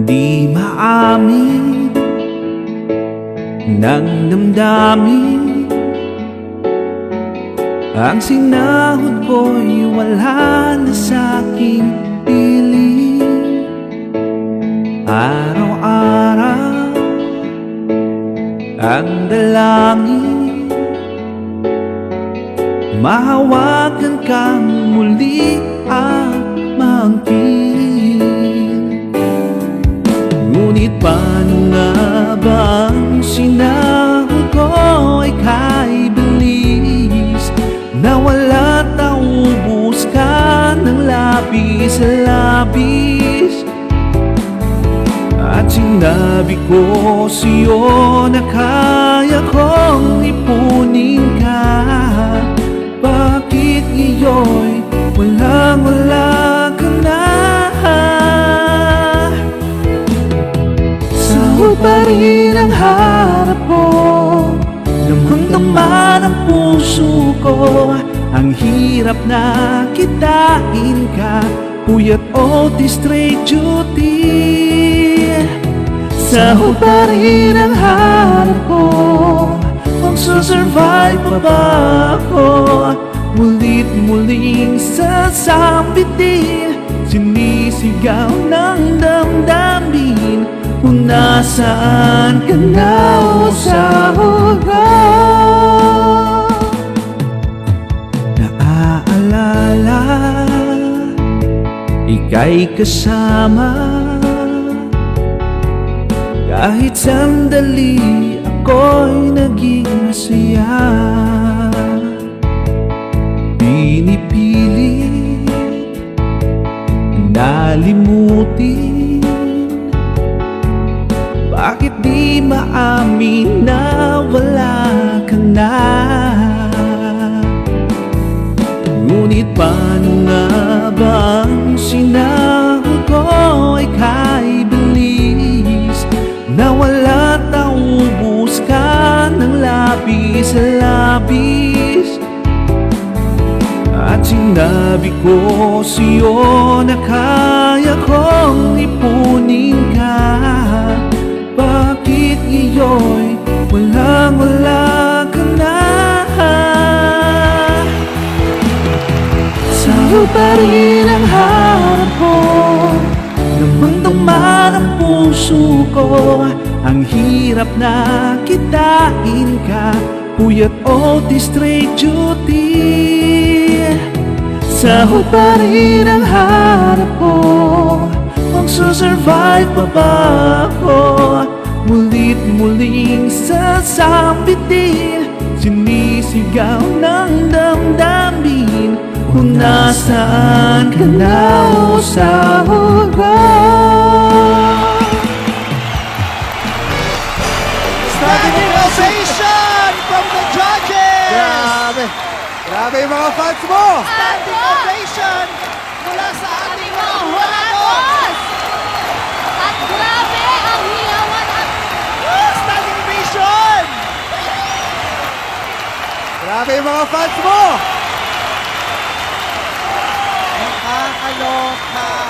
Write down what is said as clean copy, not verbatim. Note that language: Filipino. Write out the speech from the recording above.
Di maamin ng damdamin, ang sinahod ko'y wala na sa'king piling. Araw-araw ang dalangin, mahawakan kang muli at maangkin. Ngunit paano nga ba ang sinahod ko ay kay bilis, na wala taubos ka ng labis-labis. At sinabi ko sa'yo na kaya kong ipunin ka, bakit ngayon walang-wala ka na? Sahod pa rin ang harap ko, damang-dama ng puso ko. Ang hirap na kitain ka, puyat o di straight duty. Sahod pa rin ang harap ko, magsusurvive pa ba ako? Mulit-muling sasambitin, sinisigaw ng damdamin, kung nasaan ka na o sahod ko. Naaalala, ika'y kasama, kahit sandali ako'y naging masaya. Pinipilit nalimutin, bakit di maamin na wala ka na? Ngunit paano nga ba ang sinahod ko ay kay bilis, na wala taubos ka ng labis-labis. At sinabi ko sa'yo na kaya kong ipunin ka, bakit ngayon walang-wala ka na? Sa'yo pa rin ang harap ko, damang-dama ng puso ko. Ang hirap na kitain ka, puyat o di straight duty. Sahod pa rin ang harap ko, magsusurvive pa ba ako? Mulit-muling sasambitin, sinisigaw ng damdamin, kung nasaan ka na o sahod ko. Standing ovation from the judges! Grabe! Grabe yung mga fans mo! Standing ovation mula sa ating mga hurado! At grabe ang hiyawan at Standing ovation! Grabe yung mga fans mo! Nakakaloka!